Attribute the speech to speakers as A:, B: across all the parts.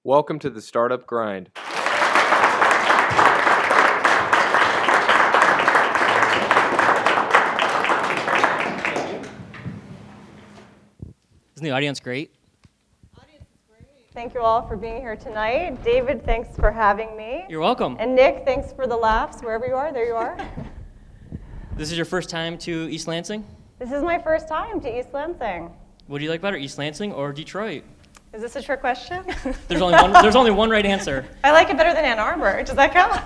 A: Welcome to the Startup Grind.
B: Isn't the audience great?
C: Thank you all for being here tonight. David, thanks for having me.
B: You're welcome.
C: And Nick, thanks for the laughs, wherever you are. There you are.
B: This is your first time to East Lansing?
C: This is my first time to East Lansing.
B: What do you like better, East Lansing or Detroit?
C: Is this a trick question?
B: There's only one right answer.
C: I like it better than Ann Arbor. Does that count?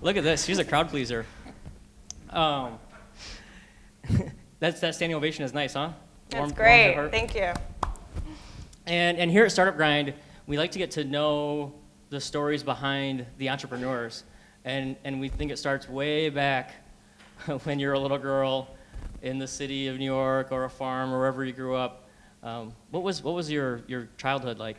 B: Look at this. She's a crowd pleaser. That standing ovation is nice, huh?
C: That's great. Thank you.
B: And here at Startup Grind, we like to get to know the stories behind the entrepreneurs. And we think it starts way back when you're a little girl in the city of New York or a farm or wherever you grew up. What was your childhood like?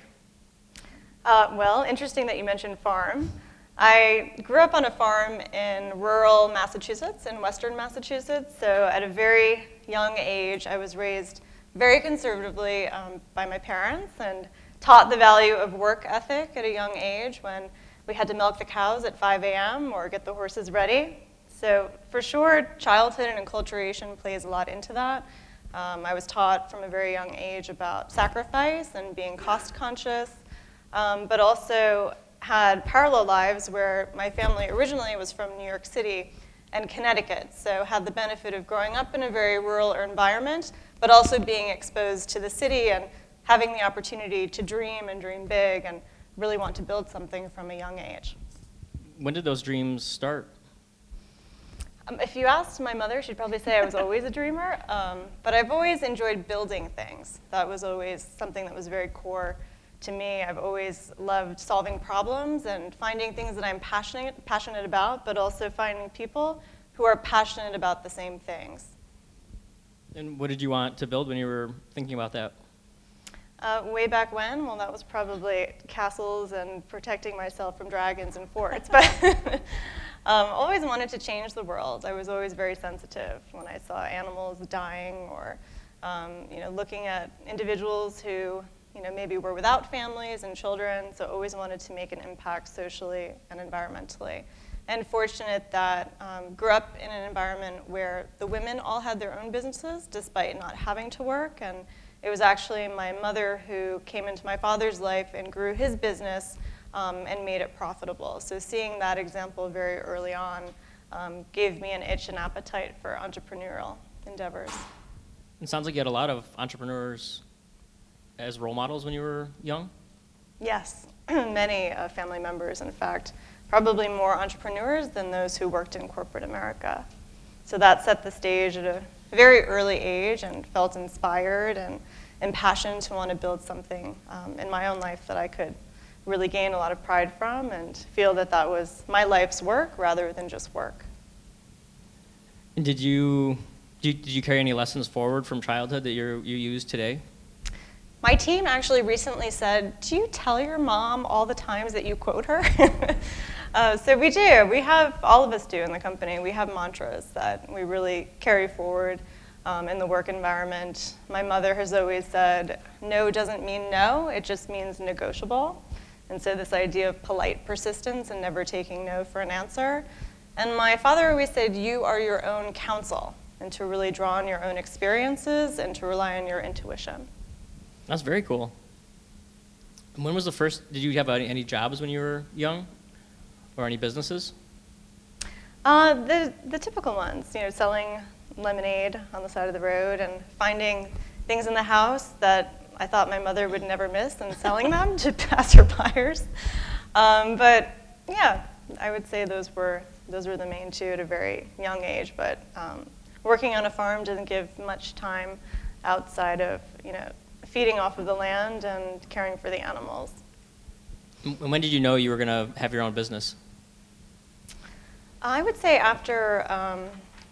C: Well, interesting that you mentioned farm. I grew up on a farm in rural Massachusetts, in western Massachusetts. So at a very young age, I was raised very conservatively by my parents and taught the value of work ethic at a young age when we had to milk the cows at 5 a.m. or get the horses ready. So for sure, childhood and enculturation plays a lot into that. I was taught from a very young age about sacrifice and being cost conscious, but also had parallel lives where my family originally was from New York City and Connecticut, so had the benefit of growing up in a very rural environment, but also being exposed to the city and having the opportunity to dream and dream big and really want to build something from a young age.
B: When did those dreams start?
C: If you asked my mother, she'd probably say I was always a dreamer, but I've always enjoyed building things. That was always something that was very core to me. I've always loved solving problems and finding things that I'm passionate about, but also finding people who are passionate about the same things.
B: And what did you want to build when you were thinking about that?
C: Way back when, well, that was probably castles and protecting myself from dragons and forts, but always wanted to change the world. I was always very sensitive when I saw animals dying or looking at individuals who maybe were without families and children, so always wanted to make an impact socially and environmentally. And fortunate that grew up in an environment where the women all had their own businesses despite not having to work, and it was actually my mother who came into my father's life and grew his business and made it profitable. So seeing that example very early on gave me an itch and appetite for entrepreneurial endeavors.
B: It sounds like you had a lot of entrepreneurs as role models when you were young?
C: Yes, many family members, in fact, probably more entrepreneurs than those who worked in corporate America. So that set the stage at a very early age and felt inspired and impassioned to want to build something in my own life that I could really gain a lot of pride from and feel that that was my life's work rather than just work.
B: And did you carry any lessons forward from childhood that you use today?
C: My team actually recently said, do you tell your mom all the times that you quote her? So we do. We have, all of us do in the company, we have mantras that we really carry forward in the work environment. My mother has always said, no doesn't mean no, it just means negotiable. And so this idea of polite persistence and never taking no for an answer. And my father always said, you are your own counsel, and to really draw on your own experiences and to rely on your intuition.
B: That's very cool. And when was the first, did you have any jobs when you were young? Or any businesses?
C: The typical ones, selling lemonade on the side of the road and finding things in the house that I thought my mother would never miss and selling them to passerbyers. But yeah, I would say those were the main two at a very young age. But working on a farm doesn't give much time outside of feeding off of the land and caring for the animals.
B: And when did you know you were going to have your own business?
C: I would say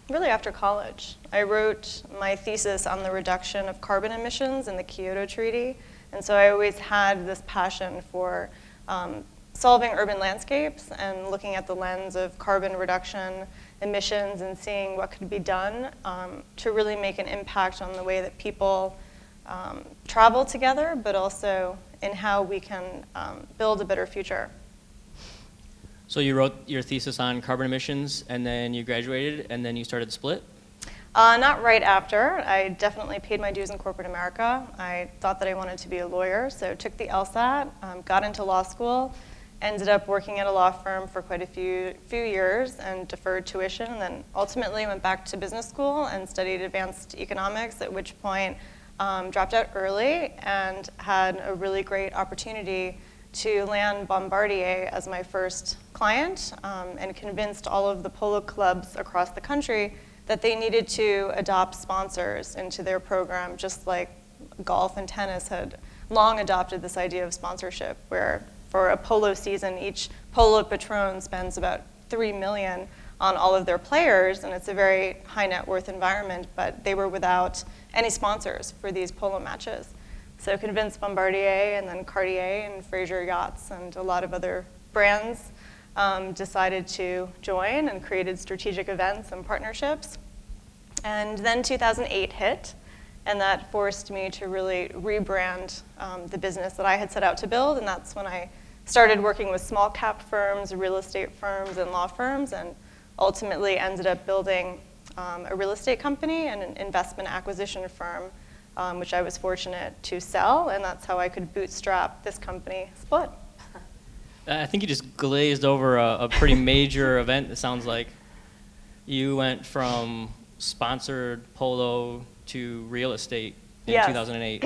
C: really after college. I wrote my thesis on the reduction of carbon emissions in the Kyoto Treaty, and so I always had this passion for solving urban landscapes and looking at the lens of carbon reduction, emissions, and seeing what could be done to really make an impact on the way that people travel together, but also in how we can build a better future.
B: So you wrote your thesis on carbon emissions, and then you graduated, and then you started Split?
C: Not right after. I definitely paid my dues in corporate America. I thought that I wanted to be a lawyer, so took the LSAT, got into law school, ended up working at a law firm for quite a few years and deferred tuition, and then ultimately went back to business school and studied advanced economics, at which point dropped out early and had a really great opportunity to land Bombardier as my first client, and convinced all of the polo clubs across the country that they needed to adopt sponsors into their program, just like golf and tennis had long adopted this idea of sponsorship, where for a polo season, each polo patron spends about $3 million on all of their players, and it's a very high net worth environment, but they were without any sponsors for these polo matches. So convinced Bombardier and then Cartier and Fraser Yachts and a lot of other brands decided to join and created strategic events and partnerships. And then 2008 hit, and that forced me to really rebrand the business that I had set out to build, and that's when I started working with small cap firms, real estate firms, and law firms, and ultimately ended up building a real estate company and an investment acquisition firm, which I was fortunate to sell, and that's how I could bootstrap this company, Split.
B: I think you just glazed over a pretty major event, it sounds like. You went from sponsored polo to real estate in
C: Yes.
B: 2008.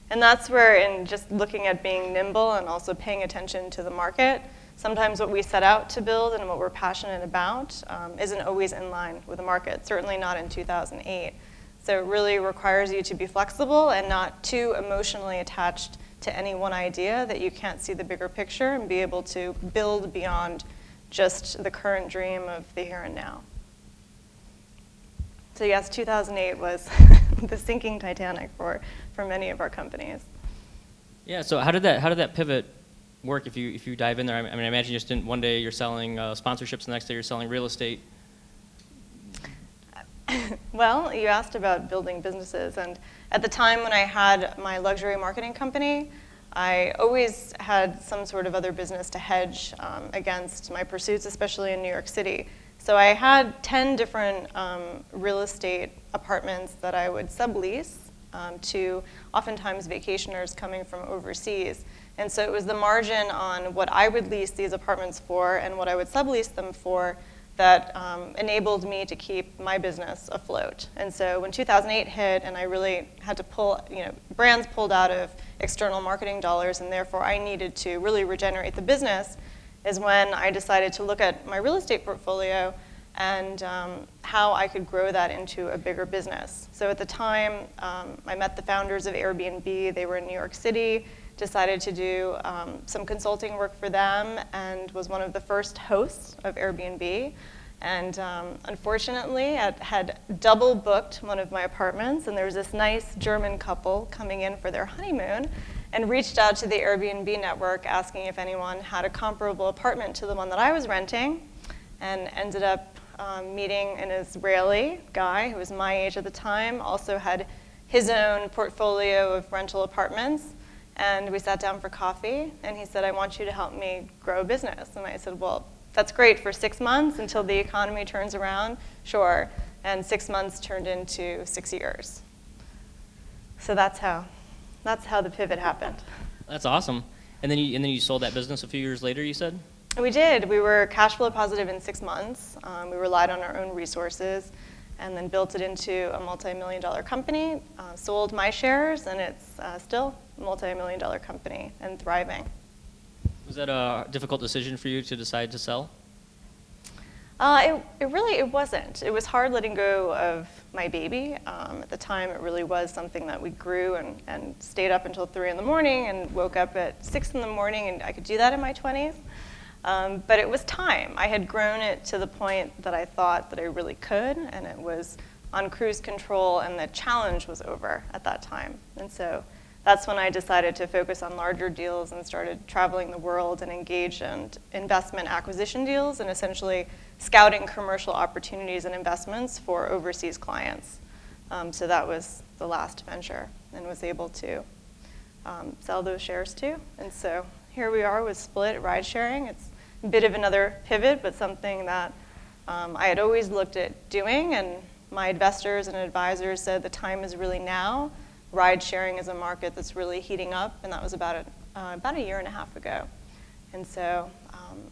C: And that's where, in just looking at being nimble and also paying attention to the market, sometimes what we set out to build and what we're passionate about isn't always in line with the market, certainly not in 2008. So it really requires you to be flexible and not too emotionally attached to any one idea, that you can't see the bigger picture and be able to build beyond just the current dream of the here and now. So yes, 2008 was the sinking Titanic for many of our companies.
B: Yeah, so how did that pivot work if you dive in there? I mean, I imagine you just didn't, one day you're selling sponsorships, the next day you're selling real estate.
C: Well, you asked about building businesses, and at the time when I had my luxury marketing company, I always had some sort of other business to hedge against my pursuits, especially in New York City. So I had 10 different real estate apartments that I would sublease to oftentimes vacationers coming from overseas. And so it was the margin on what I would lease these apartments for and what I would sublease them for that enabled me to keep my business afloat. And so when 2008 hit and I really had to pull, brands pulled out of external marketing dollars, and therefore I needed to really regenerate the business, is when I decided to look at my real estate portfolio and how I could grow that into a bigger business. So at the time, I met the founders of Airbnb. They were in New York City, decided to do some consulting work for them, and was one of the first hosts of Airbnb. And unfortunately, I had double booked one of my apartments, and there was this nice German couple coming in for their honeymoon, and reached out to the Airbnb network asking if anyone had a comparable apartment to the one that I was renting, and ended up meeting an Israeli guy who was my age at the time, also had his own portfolio of rental apartments. And we sat down for coffee, and he said, "I want you to help me grow a business." And I said, "Well, that's great for 6 months until the economy turns around, sure." And 6 months turned into 6 years. So that's how the pivot happened.
B: That's awesome. And then you sold that business a few years later, you said?
C: We did. We were cash flow positive in 6 months. We relied on our own resources, and then built it into a multi-million-dollar company, sold my shares, and it's still a multi-million-dollar company and thriving.
B: Was that a difficult decision for you to decide to sell?
C: It wasn't. It was hard letting go of my baby. At the time, it really was something that we grew and stayed up until 3 in the morning and woke up at 6 in the morning, and I could do that in my 20s. But it was time. I had grown it to the point that I thought that I really could, and it was on cruise control, and the challenge was over at that time. And so that's when I decided to focus on larger deals and started traveling the world and engaged in investment acquisition deals and essentially scouting commercial opportunities and investments for overseas clients. So that was the last venture. and was able to sell those shares to. And so here we are with Split ride sharing. It's a bit of another pivot, but something that I had always looked at doing, and my investors and advisors said the time is really now. Ride sharing is a market that's really heating up, and that was about a year and a half ago. And so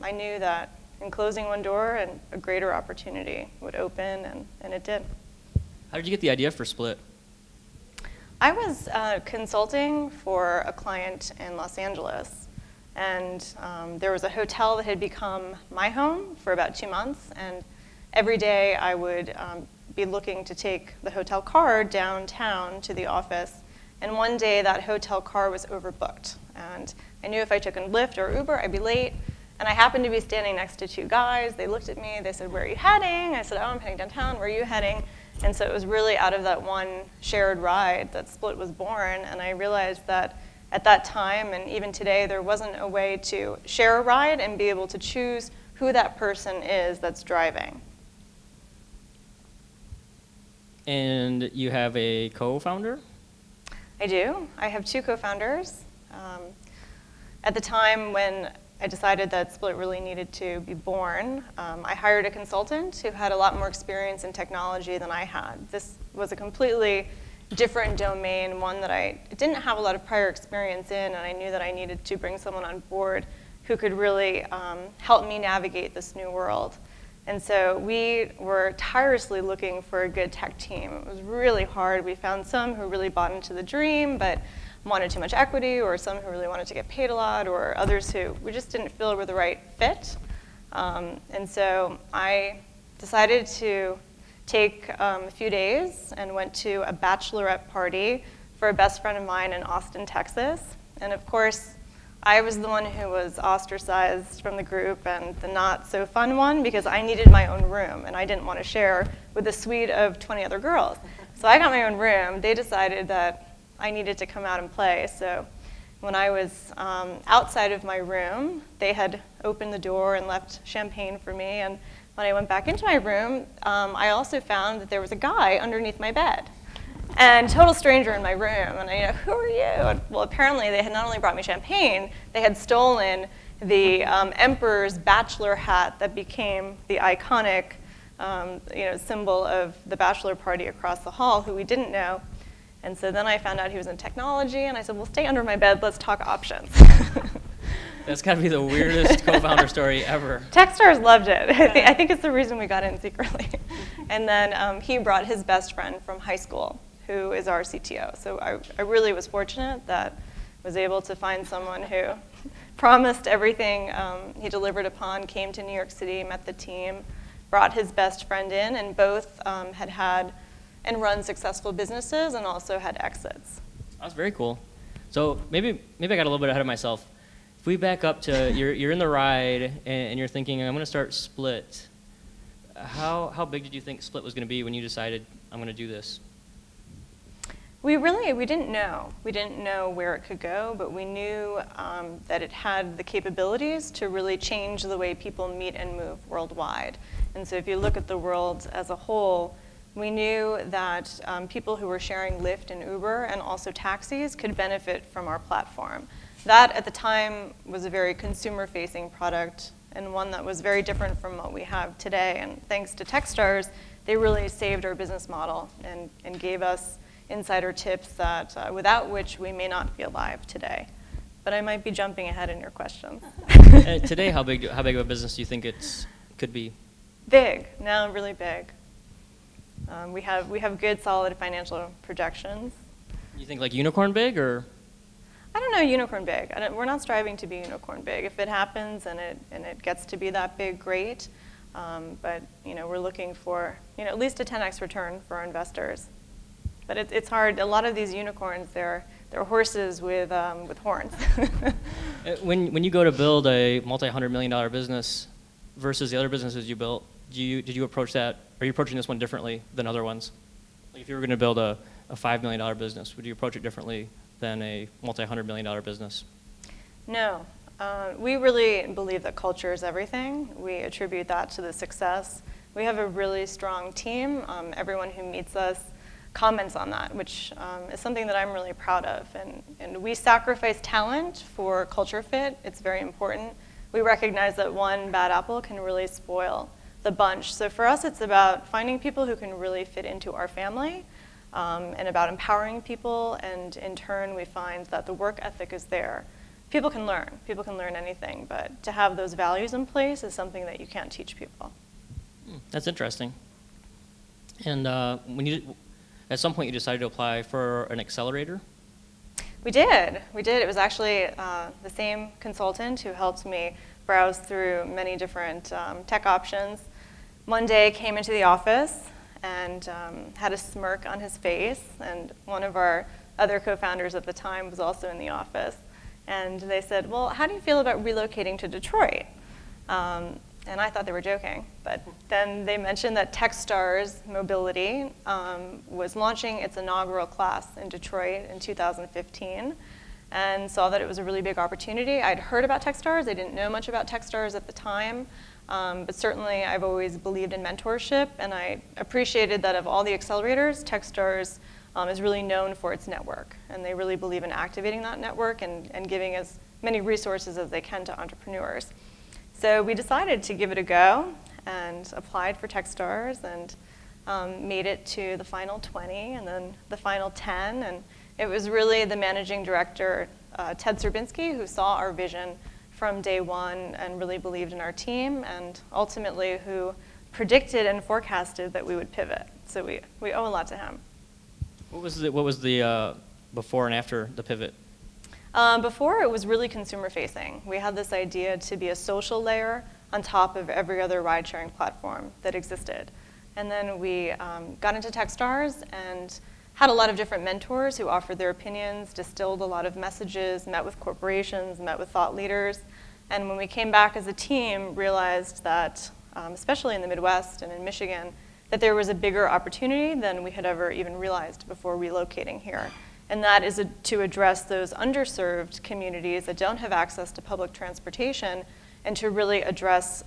C: I knew that in closing one door, and a greater opportunity would open, and it did.
B: How did you get the idea for Split?
C: I was consulting for a client in Los Angeles, and there was a hotel that had become my home for about 2 months, and every day I would be looking to take the hotel car downtown to the office, and one day that hotel car was overbooked, and I knew if I took a Lyft or Uber, I'd be late, and I happened to be standing next to 2 guys. They looked at me, they said, "Where are you heading?" I said, "Oh, I'm heading downtown. Where are you heading?" And so it was really out of that one shared ride that Split was born, and I realized that at that time, and even today, there wasn't a way to share a ride and be able to choose who that person is that's driving.
B: And you have a co-founder?
C: I do. I have 2 co-founders. At the time when I decided that Split really needed to be born, I hired a consultant who had a lot more experience in technology than I had. This was a completely different domain, one that I didn't have a lot of prior experience in, and I knew that I needed to bring someone on board who could really help me navigate this new world. And so we were tirelessly looking for a good tech team. It was really hard. We found some who really bought into the dream, but wanted too much equity, or some who really wanted to get paid a lot, or others who we just didn't feel were the right fit. And so I decided to take a few days and went to a bachelorette party for a best friend of mine in Austin, Texas. And of course, I was the one who was ostracized from the group, and the not so fun one, because I needed my own room and I didn't want to share with a suite of 20 other girls. So I got my own room. They decided that I needed to come out and play. So when I was outside of my room, they had opened the door and left champagne for me. And when I went back into my room, I also found that there was a guy underneath my bed. And total stranger in my room. And I, who are you? And, well, apparently they had not only brought me champagne, they had stolen the emperor's bachelor hat that became the iconic symbol of the bachelor party across the hall, who we didn't know. And so then I found out he was in technology, and I said, well, stay under my bed, let's talk options.
B: That's got to be the weirdest co-founder story ever.
C: Techstars loved it. I think it's the reason we got in secretly. And then he brought his best friend from high school, who is our CTO. So I really was fortunate that I was able to find someone who promised everything he delivered upon, came to New York City, met the team, brought his best friend in, and both had and run successful businesses and also had exits.
B: That's very cool. So maybe I got a little bit ahead of myself. If we back up to you're in the ride and you're thinking, I'm going to start Split. How big did you think Split was going to be when you decided, I'm going to do this?
C: We didn't know. We didn't know where it could go, but we knew that it had the capabilities to really change the way people meet and move worldwide. And so if you look at the world as a whole, we knew that people who were sharing Lyft and Uber and also taxis could benefit from our platform. That, at the time, was a very consumer-facing product and one that was very different from what we have today. And thanks to Techstars, they really saved our business model and gave us insider tips that without which we may not be alive today. But I might be jumping ahead in your questions.
B: Today, how big of a business do you think it could be?
C: Big, now really big. We have good, solid financial projections.
B: You think like unicorn big, or?
C: I don't know unicorn big. We're not striving to be unicorn big. If it happens and it gets to be that big, great. But we're looking for at least a 10x return for our investors. But it's hard. A lot of these unicorns, they're horses with horns.
B: When you go to build a multi-$100-million business versus the other businesses you built, did you approach that? Are you approaching this one differently than other ones? Like if you were going to build a $5 million business, would you approach it differently than a multi-$100-million business?
C: No. We really believe that culture is everything. We attribute that to the success. We have a really strong team. Everyone who meets us comments on that, which is something that I'm really proud of. And we sacrifice talent for culture fit. It's very important. We recognize that one bad apple can really spoil the bunch. So for us, it's about finding people who can really fit into our family, and about empowering people. And in turn, we find that the work ethic is there. People can learn anything, but to have those values in place is something that you can't teach people.
B: That's interesting. And at some point you decided to apply for an accelerator?
C: We did. It was actually the same consultant who helped me browse through many different tech options. One day came into the office and had a smirk on his face, and one of our other co-founders at the time was also in the office. And they said, well, how do you feel about relocating to Detroit? And I thought they were joking. But then they mentioned that Techstars Mobility was launching its inaugural class in Detroit in 2015, and saw that it was a really big opportunity. I'd heard about Techstars. I didn't know much about Techstars at the time. But certainly I've always believed in mentorship, and I appreciated that of all the accelerators, Techstars is really known for its network. And they really believe in activating that network and giving as many resources as they can to entrepreneurs. So we decided to give it a go and applied for Techstars and made it to the final 20 and then the final 10. And it was really the managing director, Ted Serbinski, who saw our vision from day one and really believed in our team, and ultimately who predicted and forecasted that we would pivot. So we owe a lot to him.
B: What was the before and after the pivot?
C: Before, it was really consumer facing. We had this idea to be a social layer on top of every other ride sharing platform that existed. And then we got into Techstars and had a lot of different mentors who offered their opinions, distilled a lot of messages, met with corporations, met with thought leaders. And when we came back as a team, realized that, especially in the Midwest and in Michigan, that there was a bigger opportunity than we had ever even realized before relocating here. And that is to address those underserved communities that don't have access to public transportation, and to really address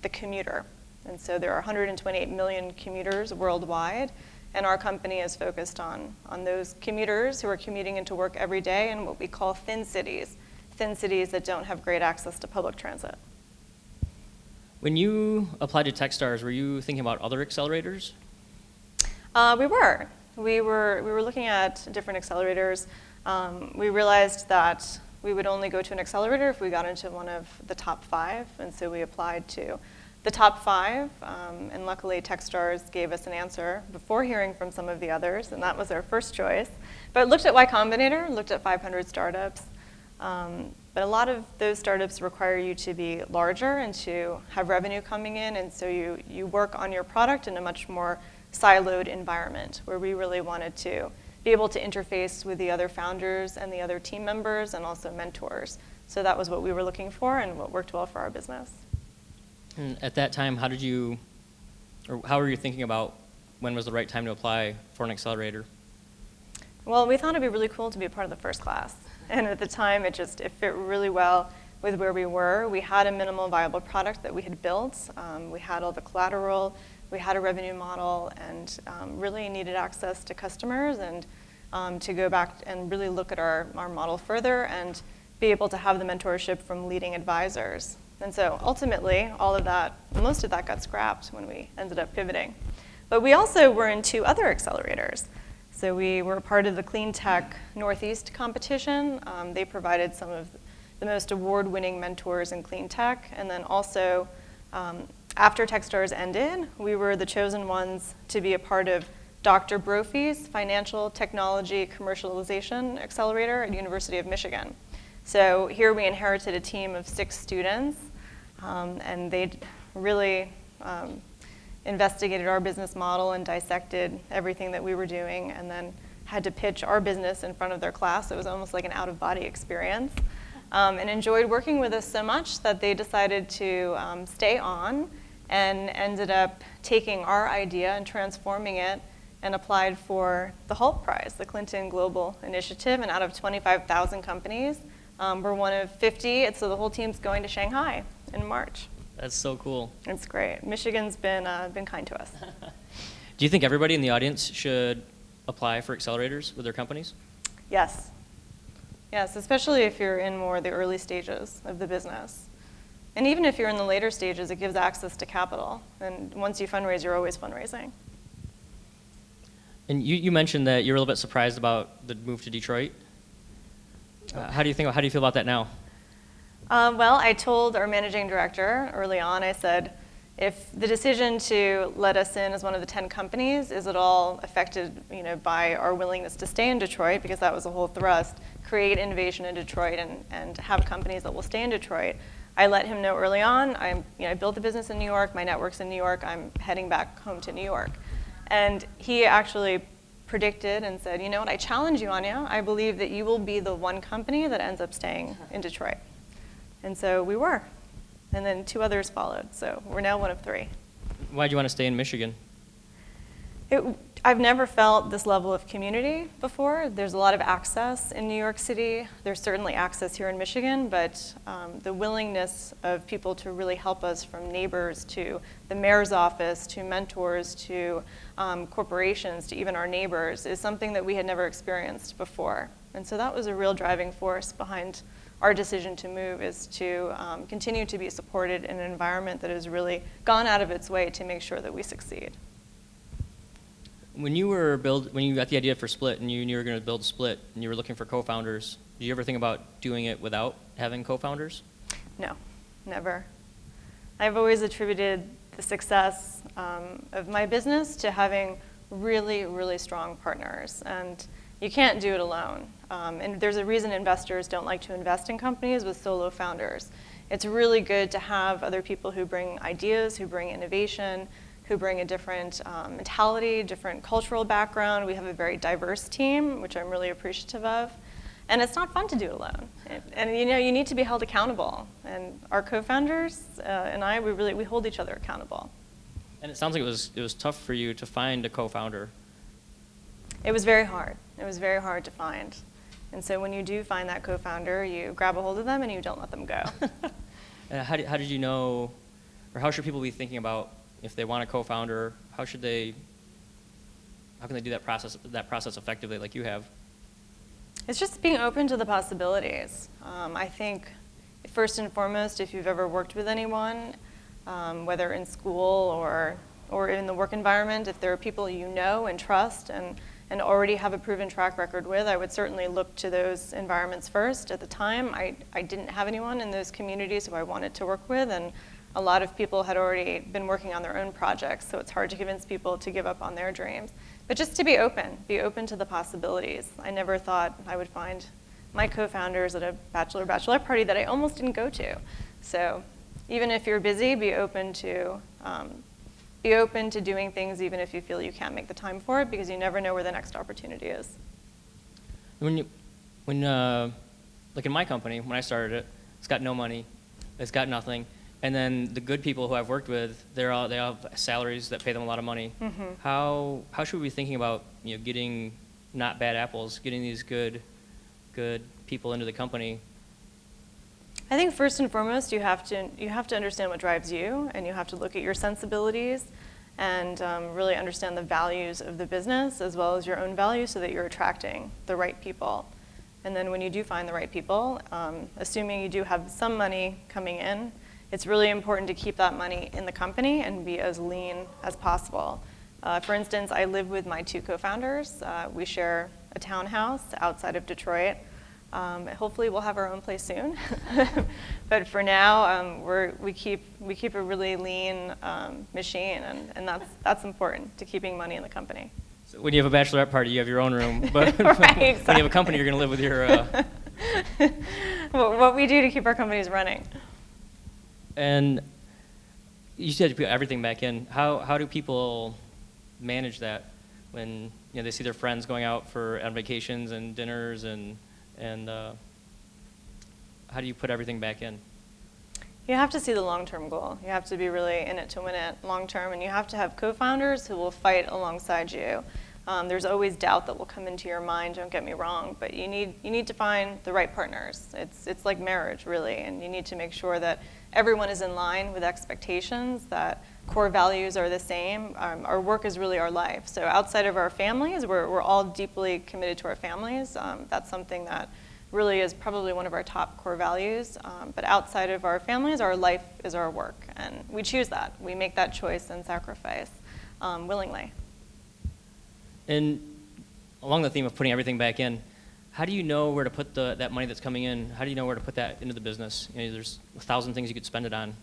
C: the commuter. And so there are 128 million commuters worldwide, and our company is focused on those commuters who are commuting into work every day in what we call thin cities that don't have great access to public transit.
B: When you applied to Techstars, were you thinking about other accelerators?
C: We were looking at different accelerators. We realized that we would only go to an accelerator if we got into one of the top 5, and so we applied to the top 5, and luckily Techstars gave us an answer before hearing from some of the others, and that was our first choice. But looked at Y Combinator, looked at 500 startups, but a lot of those startups require you to be larger and to have revenue coming in, and so you work on your product in a much more siloed environment, where we really wanted to be able to interface with the other founders and the other team members and also mentors. So that was what we were looking for and what worked well for our business.
B: And at that time, how were you thinking about when was the right time to apply for an accelerator?
C: Well, we thought it'd be really cool to be a part of the first class. And at the time, it fit really well with where we were. We had a minimal viable product that we had built. We had all the collateral. We had a revenue model, and really needed access to customers, and to go back and really look at our model further and be able to have the mentorship from leading advisors. And so ultimately, most of that got scrapped when we ended up pivoting. But we also were in 2 other accelerators. So we were a part of the Clean Tech Northeast competition. They provided some of the most award-winning mentors in clean tech. And then also, after Techstars ended, we were the chosen ones to be a part of Dr. Brophy's Financial Technology Commercialization Accelerator at University of Michigan. So here we inherited a team of 6 students, and they really investigated our business model and dissected everything that we were doing, and then had to pitch our business in front of their class. It was almost like an out-of-body experience, and enjoyed working with us so much that they decided to stay on, and ended up taking our idea and transforming it, and applied for the Hult Prize, the Clinton Global Initiative, and out of 25,000 companies, we're one of 50, and so the whole team's going to Shanghai in March.
B: That's so cool.
C: It's great. Michigan's been kind to us.
B: Do you think everybody in the audience should apply for accelerators with their companies?
C: Yes. Yes, especially if you're in more the early stages of the business. And even if you're in the later stages, it gives access to capital. And once you fundraise, you're always fundraising.
B: And you mentioned that you're a little bit surprised about the move to Detroit. How do you feel about that now?
C: Well, I told our managing director early on, I said, if the decision to let us in as one of the 10 companies is at all affected, by our willingness to stay in Detroit, because that was the whole thrust, create innovation in Detroit and have companies that will stay in Detroit, I let him know early on. I built the business in New York. My network's in New York. I'm heading back home to New York. And he actually predicted and said, you know what, I challenge you, Anya. I believe that you will be the one company that ends up staying in Detroit. And so we were. And then 2 others followed. So we're now one of 3.
B: Why'd you want to stay in Michigan?
C: I've never felt this level of community before. There's a lot of access in New York City. There's certainly access here in Michigan, but the willingness of people to really help us, from neighbors to the mayor's office to mentors to corporations to even our neighbors, is something that we had never experienced before. And so that was a real driving force behind our decision to move, is to continue to be supported in an environment that has really gone out of its way to make sure that we succeed.
B: When you got the idea for Split and you knew you were going to build Split and you were looking for co-founders, did you ever think about doing it without having co-founders?
C: No, never. I've always attributed the success of my business to having really, really strong partners. And you can't do it alone. And there's a reason investors don't like to invest in companies with solo founders. It's really good to have other people who bring ideas, who bring innovation, who bring a different mentality, different cultural background. We have a very diverse team, which I'm really appreciative of. And it's not fun to do it alone. And you need to be held accountable. And our co-founders and I, we hold each other accountable.
B: And it sounds like it was tough for you to find a co-founder.
C: It was very hard. It was very hard to find. And so when you do find that co-founder, you grab a hold of them and you don't let them go.
B: How did you know, or how should people be thinking about if they want a co-founder? How can they do that process effectively like you have?
C: It's just being open to the possibilities. I think first and foremost, if you've ever worked with anyone, whether in school or in the work environment, if there are people you know and trust and already have a proven track record with, I would certainly look to those environments first. At the time, I didn't have anyone in those communities who I wanted to work with, and a lot of people had already been working on their own projects, so it's hard to convince people to give up on their dreams. But just to be open to the possibilities. I never thought I would find my co-founders at a bachelorette party that I almost didn't go to. So even if you're busy, be open to doing things even if you feel you can't make the time for it, because you never know where the next opportunity is.
B: Like in my company, when I started it, it's got no money, it's got nothing. And then the good people who I've worked with, they have salaries that pay them a lot of money. Mm-hmm. How should we be thinking about getting not bad apples, getting these good people into the company?
C: I think first and foremost, you have to understand what drives you, and you have to look at your sensibilities and really understand the values of the business as well as your own values, so that you're attracting the right people. And then when you do find the right people, assuming you do have some money coming in, it's really important to keep that money in the company and be as lean as possible. For instance, I live with my 2 co-founders. We share a townhouse outside of Detroit. Hopefully we'll have our own place soon. But for now, we keep a really lean machine, and that's important to keeping money in the company.
B: So when you have a bachelorette party, you have your own room. But
C: right, exactly.
B: When you have a company, you're going to live with your...
C: What we do to keep our companies running.
B: And you said to put everything back in. How do people manage that when they see their friends going out on vacations and dinners and how do you put everything back in?
C: You have to see the long-term goal. You have to be really in it to win it long-term, and you have to have co-founders who will fight alongside you. There's always doubt that will come into your mind, don't get me wrong, but you need to find the right partners. It's like marriage, really, and you need to make sure that everyone is in line with expectations, that core values are the same. Our work is really our life. So outside of our families, we're all deeply committed to our families. That's something that really is probably one of our top core values. But outside of our families, our life is our work. And we choose that. We make that choice and sacrifice willingly.
B: And along the theme of putting everything back in, how do you know where to put that money that's coming in? How do you know where to put that into the business? There's 1,000 things you could spend it on.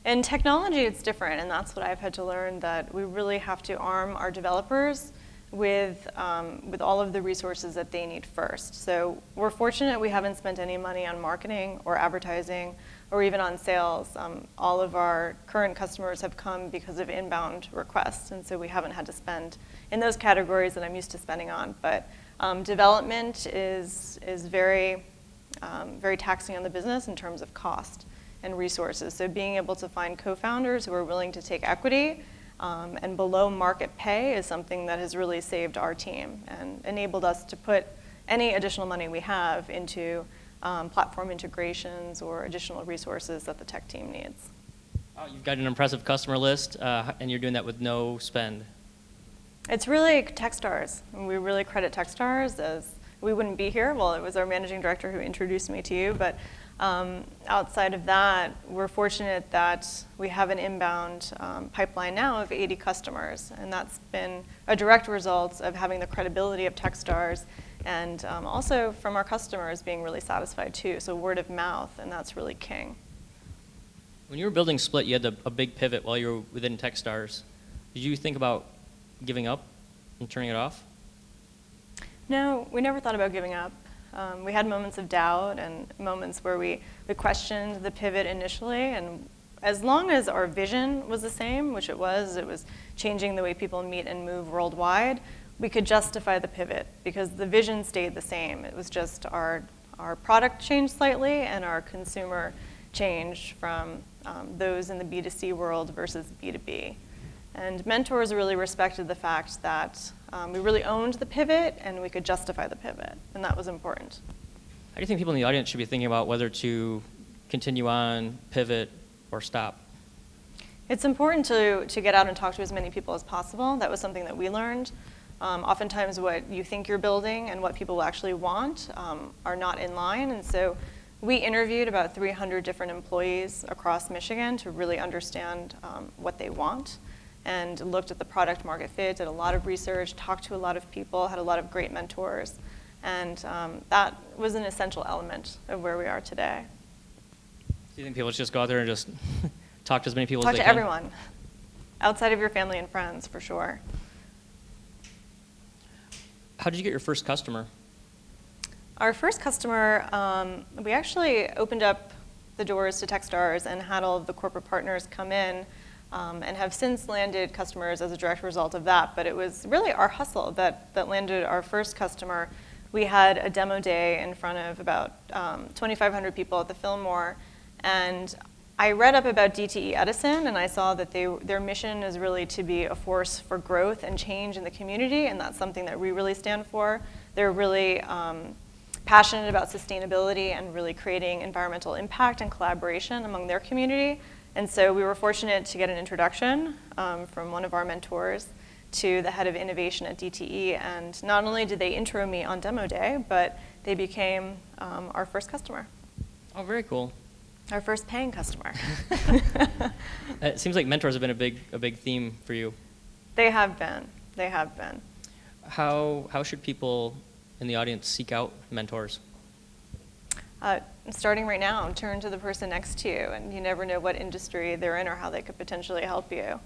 C: In technology, it's different, and that's what I've had to learn, that we really have to arm our developers with all of the resources that they need first. So we're fortunate we haven't spent any money on marketing or advertising or even on sales. All of our current customers have come because of inbound requests, and so we haven't had to spend in those categories that I'm used to spending on. But development is very, very taxing on the business in terms of cost and resources. So being able to find co-founders who are willing to take equity and below market pay is something that has really saved our team and enabled us to put any additional money we have into platform integrations or additional resources that the tech team needs.
B: Oh, you've got an impressive customer list, and you're doing that with no spend.
C: It's really Techstars. And we really credit Techstars, as we wouldn't be here. Well, it was our managing director who introduced me to you, but outside of that, we're fortunate that we have an inbound pipeline now of 80 customers, and that's been a direct result of having the credibility of Techstars and also from our customers being really satisfied too. So word of mouth, and that's really king.
B: When you were building Split, you had a big pivot while you were within Techstars. Did you think about giving up and turning it off?
C: No, we never thought about giving up. We had moments of doubt and moments where we questioned the pivot initially, and as long as our vision was the same, which it was changing the way people meet and move worldwide, we could justify the pivot because the vision stayed the same. It was just our product changed slightly and our consumer changed from those in the B2C world versus B2B. And mentors really respected the fact that we really owned the pivot and we could justify the pivot, and that was important.
B: How do you think people in the audience should be thinking about whether to continue on, pivot, or stop?
C: It's important to get out and talk to as many people as possible. That was something that we learned. Oftentimes what you think you're building and what people actually want are not in line, and so we interviewed about 300 different employees across Michigan to really understand what they want, and looked at the product market fit, did a lot of research, talked to a lot of people, had a lot of great mentors. And that was an essential element of where we are today.
B: Do you think people should just go out there and just talk to as many people
C: Talk
B: as they
C: to
B: can?
C: everyone, outside of your family and friends, for sure.
B: How did you get your first customer?
C: Our first customer, we actually opened up the doors to Techstars and had all of the corporate partners come in and have since landed customers as a direct result of that. But it was really our hustle that landed our first customer. We had a demo day in front of about 2,500 people at the Fillmore, and I read up about DTE Edison, and I saw that their mission is really to be a force for growth and change in the community, and that's something that we really stand for. They're really passionate about sustainability and really creating environmental impact and collaboration among their community. And so we were fortunate to get an introduction from one of our mentors to the head of innovation at DTE. And not only did they intro me on demo day, but they became our first customer.
B: Oh, very cool.
C: Our first paying customer.
B: It seems like mentors have been a big theme for you.
C: They have been. They have been.
B: How should people in the audience seek out mentors?
C: Starting right now, turn to the person next to you, and you never know what industry they're in or how they could potentially help you.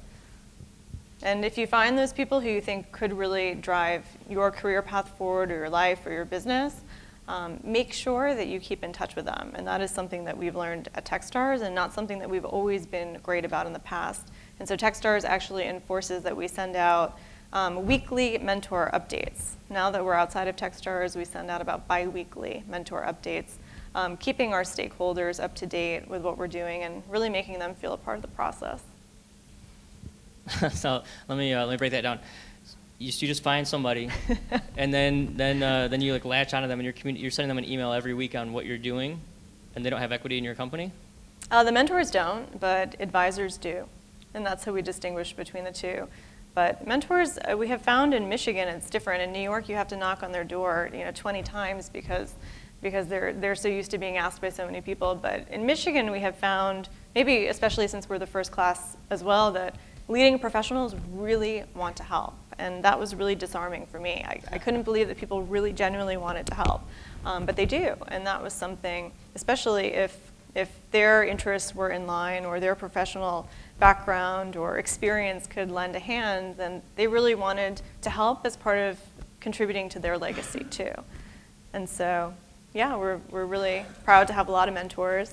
C: And if you find those people who you think could really drive your career path forward or your life or your business, make sure that you keep in touch with them. And that is something that we've learned at Techstars and not something that we've always been great about in the past. And so Techstars actually enforces that we send out weekly mentor updates. Now that we're outside of Techstars, we send out about bi-weekly mentor updates, keeping our stakeholders up to date with what we're doing and really making them feel a part of the process.
B: So let me break that down. You just find somebody, and then you like latch onto them, and you're sending them an email every week on what you're doing, and they don't have equity in your company?
C: The mentors don't, but advisors do. And that's how we distinguish between the two. But mentors, we have found in Michigan, it's different. In New York, you have to knock on their door, 20 times because they're so used to being asked by so many people. But in Michigan, we have found, maybe especially since we're the first class as well, that leading professionals really want to help. And that was really disarming for me. I couldn't believe that people really genuinely wanted to help. But they do, and that was something, especially if their interests were in line or their professional background or experience could lend a hand, then they really wanted to help as part of contributing to their legacy too. And so, yeah, we're really proud to have a lot of mentors.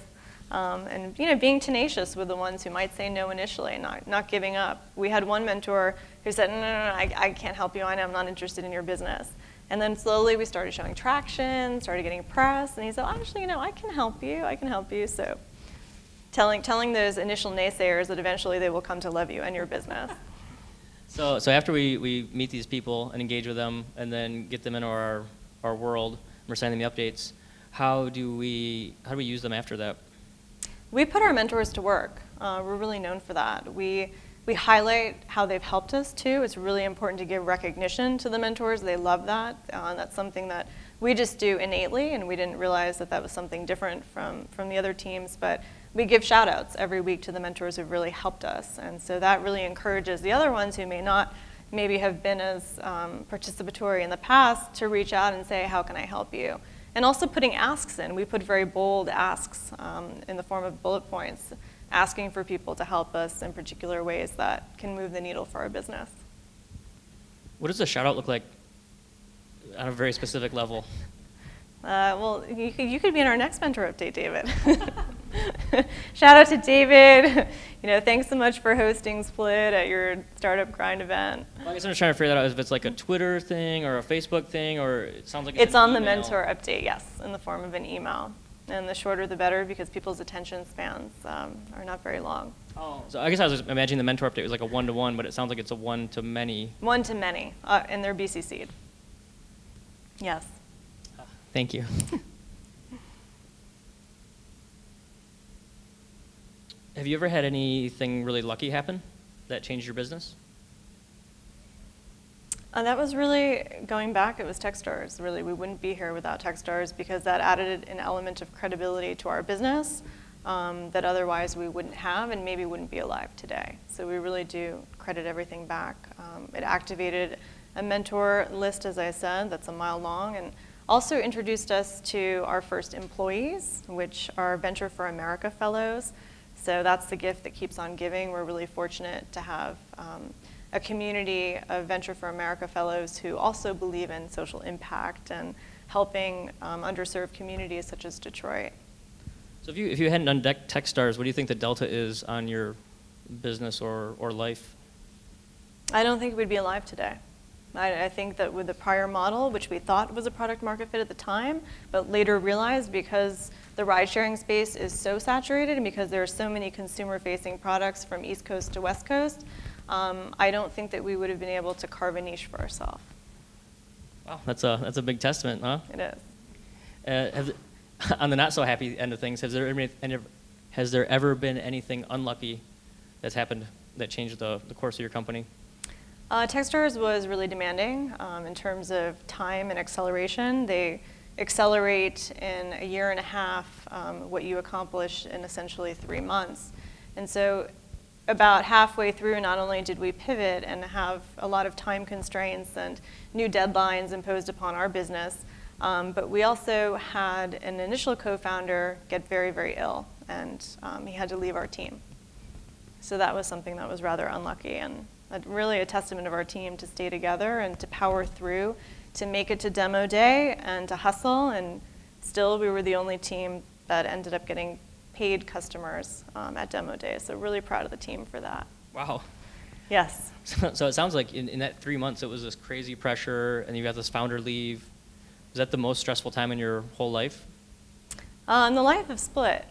C: And being tenacious with the ones who might say no initially, not giving up. We had one mentor who said, no, I can't help you, I'm not interested in your business. And then slowly we started showing traction, started getting press, and he said, actually, I can help you. So telling those initial naysayers that eventually they will come to love you and your business.
B: So after we meet these people and engage with them and then get them into our world, we're sending them the updates, how do we use them after that?
C: We put our mentors to work. We're really known for that. We highlight how they've helped us too. It's really important to give recognition to the mentors. They love that. That's something that we just do innately, and we didn't realize that was something different from the other teams. But we give shout outs every week to the mentors who've really helped us. And so that really encourages the other ones who may not maybe have been as participatory in the past to reach out and say, how can I help you? And also putting asks in. We put very bold asks in the form of bullet points, asking for people to help us in particular ways that can move the needle for our business.
B: What does a shout out look like on a very specific level?
C: Well, you could be in our next mentor update, David. Shout out to David. Thanks so much for hosting Split at your Startup Grind event.
B: Well, I guess I'm just trying to figure that out if it's like a Twitter thing or a Facebook thing, or it sounds like
C: it's on the
B: email.
C: mentor update, yes, in the form of an email. And the shorter the better, because people's attention spans are not very long.
B: Oh. So I guess I was just imagining the mentor update was like a one-to-one, but it sounds like it's a one-to-many.
C: One-to-many, and they're BCC'd. Yes.
B: Thank you. Have you ever had anything really lucky happen that changed your business?
C: That was really, going back, it was Techstars. Really, we wouldn't be here without Techstars because that added an element of credibility to our business that otherwise we wouldn't have and maybe wouldn't be alive today. So we really do credit everything back. It activated a mentor list, as I said, that's a mile long, and also introduced us to our first employees, which are Venture for America Fellows. So that's the gift that keeps on giving. We're really fortunate to have a community of Venture for America Fellows who also believe in social impact and helping underserved communities such as Detroit.
B: So if you hadn't done Techstars, what do you think the delta is on your business or life?
C: I don't think we'd be alive today. I think that with the prior model, which we thought was a product market fit at the time, but later realized because the ride-sharing space is so saturated and because there are so many consumer-facing products from East Coast to West Coast, I don't think that we would have been able to carve a niche for ourselves.
B: Wow, that's a big testament, huh?
C: It is.
B: On the not so happy end of things, has there ever been anything unlucky that's happened that changed the course of your company?
C: Techstars was really demanding in terms of time and acceleration. They accelerate in a year and a half what you accomplish in essentially 3 months. And so about halfway through, not only did we pivot and have a lot of time constraints and new deadlines imposed upon our business, but we also had an initial co-founder get very, very ill, and he had to leave our team. So that was something that was rather unlucky, and really a testament of our team to stay together and to power through, to make it to demo day and to hustle, and still we were the only team that ended up getting paid customers at demo day. So really proud of the team for that.
B: Wow.
C: Yes.
B: So it sounds like in that 3 months it was this crazy pressure, and you got this founder leave. Was that the most stressful time in your whole life?
C: In the life of Split,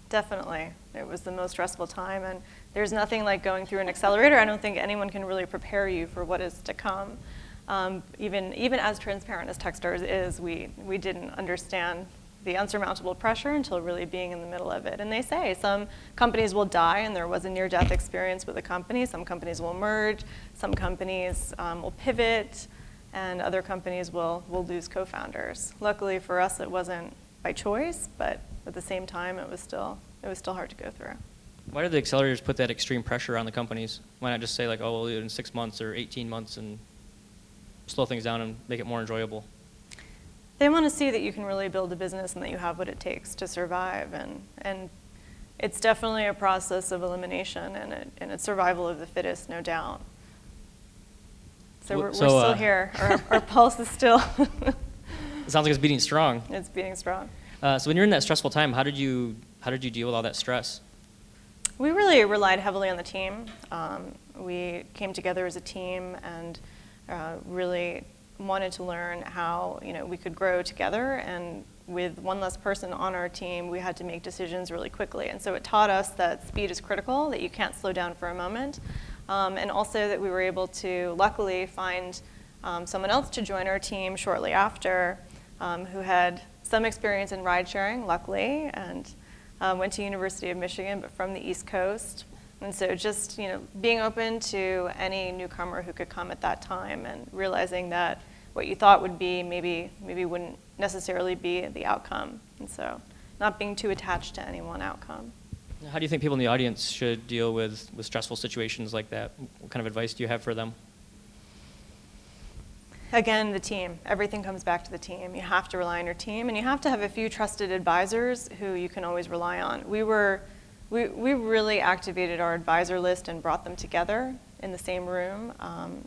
C: definitely. It was the most stressful time, and there's nothing like going through an accelerator. I don't think anyone can really prepare you for what is to come. Even as transparent as Techstars is, we didn't understand the unsurmountable pressure until really being in the middle of it. And they say some companies will die and there was a near-death experience with a company. Some companies will merge. Some companies will pivot. And other companies will lose co-founders. Luckily for us, it wasn't by choice, but at the same time, it was still hard to go through.
B: Why do the accelerators put that extreme pressure on the companies? Why not just say, like, oh, we'll do it in 6 months or 18 months and slow things down and make it more enjoyable?
C: They want to see that you can really build a business and that you have what it takes to survive. And it's definitely a process of elimination and it's survival of the fittest, no doubt. So we're still here. Our pulse is still.
B: It sounds like it's beating strong.
C: It's beating strong.
B: So when you're in that stressful time, how did you deal with all that stress?
C: We really relied heavily on the team. We came together as a team and really wanted to learn how we could grow together. And with one less person on our team, we had to make decisions really quickly. And so it taught us that speed is critical, that you can't slow down for a moment. And also that we were able to, luckily, find someone else to join our team shortly after who had some experience in ride sharing, luckily, and went to University of Michigan, but from the East Coast. And so just being open to any newcomer who could come at that time and realizing that what you thought would be maybe wouldn't necessarily be the outcome. And so not being too attached to any one outcome.
B: How do you think people in the audience should deal with stressful situations like that? What kind of advice do you have for them?
C: Again, the team. Everything comes back to the team. You have to rely on your team, and you have to have a few trusted advisors who you can always rely on. We really activated our advisor list and brought them together in the same room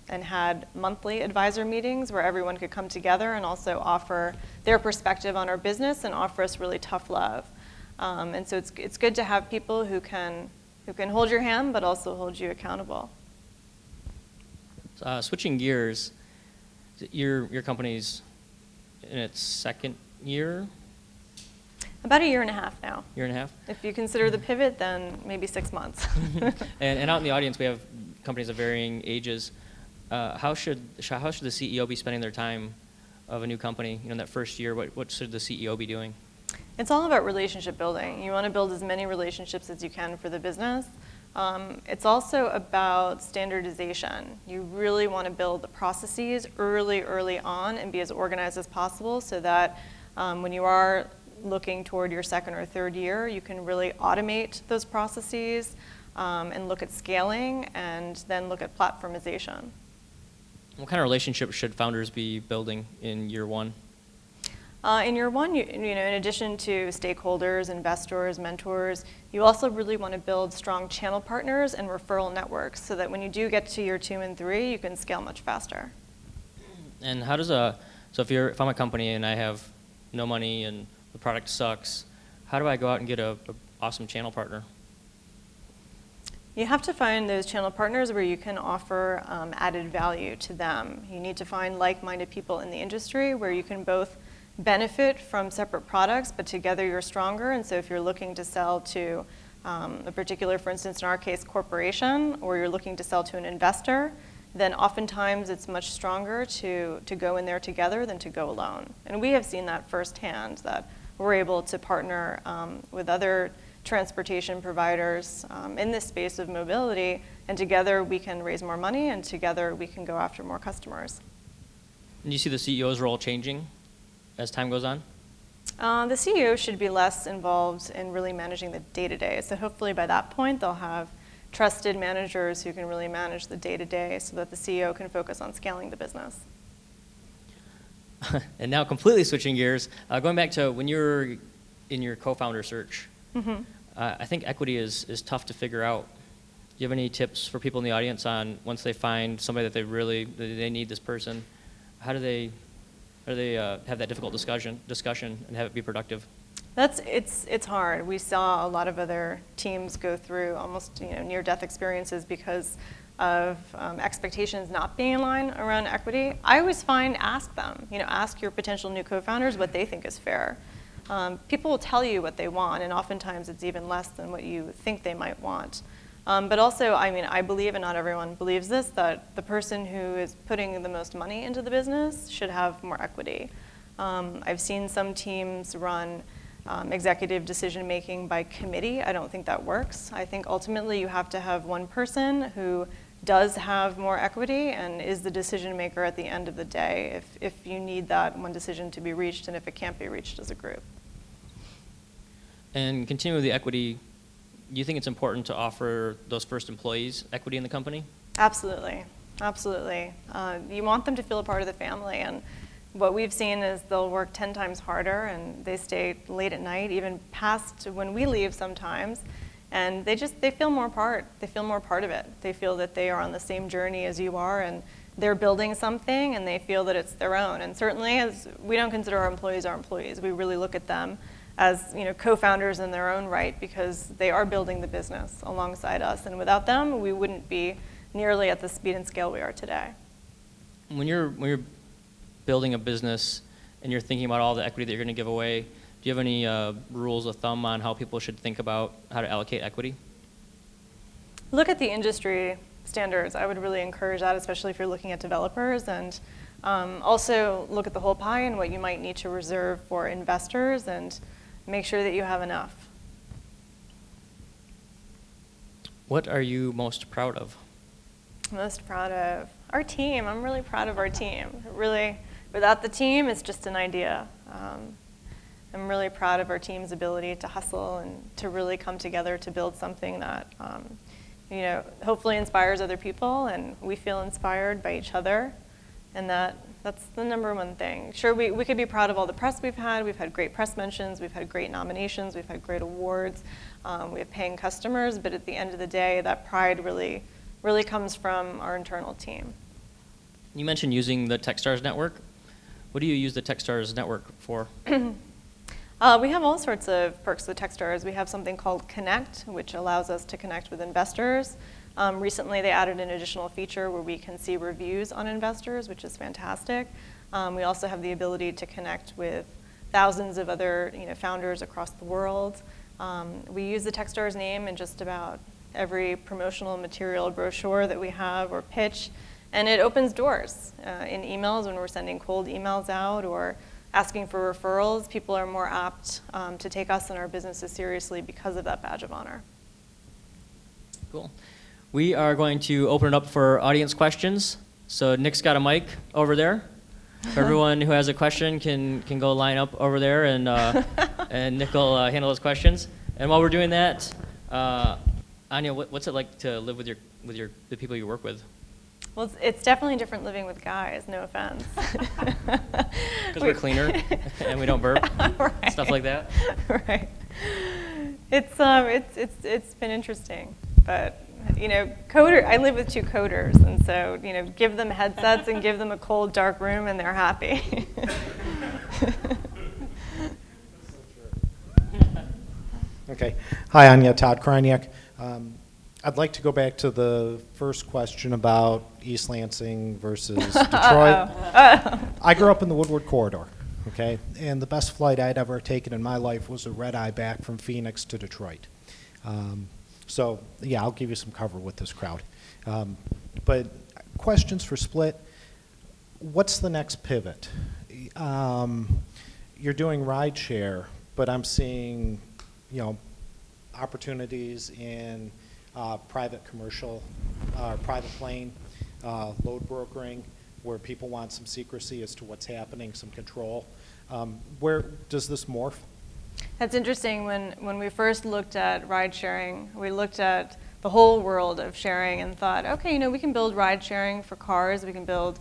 C: and had monthly advisor meetings where everyone could come together and also offer their perspective on our business and offer us really tough love. And so it's good to have people who can hold your hand but also hold you accountable.
B: Switching gears, your company's in its second year?
C: About a year and a half now.
B: Year and a half?
C: If you consider the pivot, then maybe 6 months.
B: And out in the audience, we have companies of varying ages. How should the CEO be spending their time of a new company? In that first year, what should the CEO be doing?
C: It's all about relationship building. You want to build as many relationships as you can for the business. It's also about standardization. You really want to build the processes early on and be as organized as possible so that when you are looking toward your second or third year, you can really automate those processes and look at scaling and then look at platformization.
B: What kind of relationships should founders be building in year one?
C: In year one, in addition to stakeholders, investors, mentors, you also really want to build strong channel partners and referral networks so that when you do get to year 2 and 3, you can scale much faster.
B: And how does if I'm a company and I have no money and the product sucks, how do I go out and get a awesome channel partner?
C: You have to find those channel partners where you can offer added value to them. You need to find like-minded people in the industry where you can both benefit from separate products, but together you're stronger. And so if you're looking to sell to a particular, for instance, in our case, corporation, or you're looking to sell to an investor, then oftentimes it's much stronger to go in there together than to go alone. And we have seen that firsthand, that we're able to partner with other transportation providers in this space of mobility, and together we can raise more money, and together we can go after more customers.
B: And do you see the CEO's role changing as time goes on?
C: The CEO should be less involved in really managing the day-to-day. So hopefully by that point they'll have trusted managers who can really manage the day-to-day so that the CEO can focus on scaling the business.
B: And now completely switching gears, going back to when you're in your co-founder search, I think equity is tough to figure out. Do you have any tips for people in the audience on once they find somebody that they need this person, how do they have that difficult discussion and have it be productive?
C: It's hard. We saw a lot of other teams go through almost near-death experiences because of expectations not being in line around equity. I always find ask them. Ask your potential new co-founders what they think is fair. People will tell you what they want, and oftentimes it's even less than what you think they might want. But also, I believe, and not everyone believes this, that the person who is putting the most money into the business should have more equity. I've seen some teams run executive decision-making by committee. I don't think that works. I think ultimately you have to have one person who does have more equity and is the decision maker at the end of the day if you need that one decision to be reached and if it can't be reached as a group.
B: And continuing with the equity, do you think it's important to offer those first employees equity in the company?
C: Absolutely, absolutely. You want them to feel a part of the family, and what we've seen is they'll work 10 times harder and they stay late at night, even past when we leave sometimes, and they feel more part. They feel more part of it. They feel that they are on the same journey as you are, and they're building something, and they feel that it's their own. And certainly, as we don't consider our employees, we really look at them as co-founders in their own right, because they are building the business alongside us, and without them, we wouldn't be nearly at the speed and scale we are today.
B: When you're building a business and you're thinking about all the equity that you're going to give away, do you have any rules of thumb on how people should think about how to allocate equity?
C: Look at the industry standards. I would really encourage that, especially if you're looking at developers, and also look at the whole pie and what you might need to reserve for investors, and make sure that you have enough.
B: What are you most proud of?
C: Most proud of our team. I'm really proud of our team. Really, without the team, it's just an idea. I'm really proud of our team's ability to hustle and to really come together to build something that, hopefully inspires other people, and we feel inspired by each other, and that's the number one thing. Sure, we could be proud of all the press we've had. We've had great press mentions. We've had great nominations. We've had great awards. We have paying customers, but at the end of the day, that pride really comes from our internal team.
B: You mentioned using the Techstars network. What do you use the Techstars network for?
C: We have all sorts of perks with Techstars. We have something called Connect, which allows us to connect with investors. Recently, they added an additional feature where we can see reviews on investors, which is fantastic. We also have the ability to connect with thousands of other founders across the world. We use the Techstars name in just about every promotional material brochure that we have or pitch, and it opens doors in emails when we're sending cold emails out or asking for referrals. People are more apt to take us and our businesses seriously because of that badge of honor.
B: Cool. We are going to open it up for audience questions. So Nick's got a mic over there. So everyone who has a question can go line up over there, and and Nick will handle those questions. And while we're doing that, Anya, what's it like to live with the people you work with?
C: Well, it's definitely different living with guys, no offense.
B: Because we're cleaner and we don't burp,
C: right.
B: Stuff like that.
C: Right. It's been interesting, but I live with two coders, and so give them headsets and give them a cold, dark room, and they're happy.
D: Okay. Hi, Anya. Todd Kroniak. I'd like to go back to the first question about East Lansing versus Detroit. I grew up in the Woodward Corridor, okay? And the best flight I'd ever taken in my life was a red-eye back from Phoenix to Detroit. So, yeah, I'll give you some cover with this crowd. But questions for Split. What's the next pivot? You're doing rideshare, but I'm seeing, opportunities in private commercial, private plane, load brokering, where people want some secrecy as to what's happening, some control. Where does this morph?
C: That's interesting. When we first looked at ride sharing, we looked at the whole world of sharing and thought, okay, we can build ride sharing for cars, we can build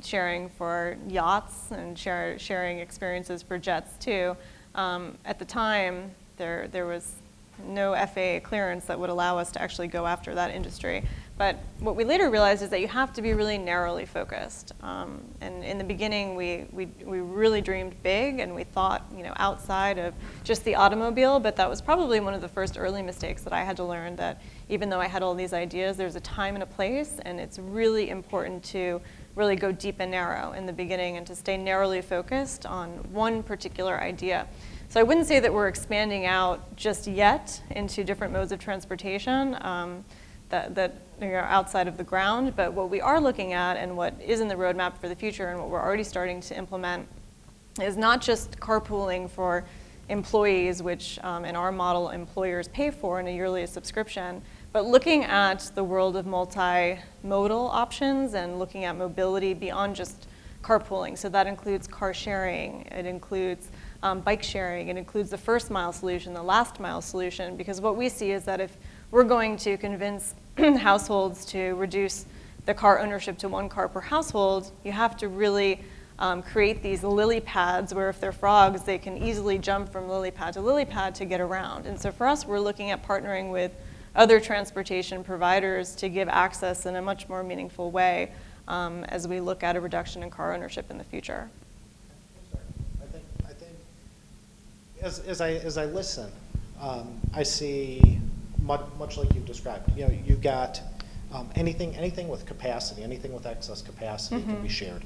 C: sharing for yachts, and sharing experiences for jets too. At the time, there was no FAA clearance that would allow us to actually go after that industry. But what we later realized is that you have to be really narrowly focused. And in the beginning, we really dreamed big, and we thought outside of just the automobile, but that was probably one of the first early mistakes that I had to learn, that even though I had all these ideas, there's a time and a place, and it's really important to really go deep and narrow in the beginning and to stay narrowly focused on one particular idea. So I wouldn't say that we're expanding out just yet into different modes of transportation that are outside of the ground, but what we are looking at and what is in the roadmap for the future and what we're already starting to implement is not just carpooling for employees, which in our model employers pay for in a yearly subscription, but looking at the world of multimodal options and looking at mobility beyond just carpooling. So that includes car sharing, it includes bike sharing, it includes the first mile solution, the last mile solution, because what we see is that if we're going to convince households to reduce the car ownership to 1 car per household, you have to really create these lily pads where if they're frogs, they can easily jump from lily pad to get around. And so for us, we're looking at partnering with other transportation providers to give access in a much more meaningful way as we look at a reduction in car ownership in the future.
D: I think as I listen, I see much like you've described. You know, you've got anything with capacity, anything with excess capacity can be shared,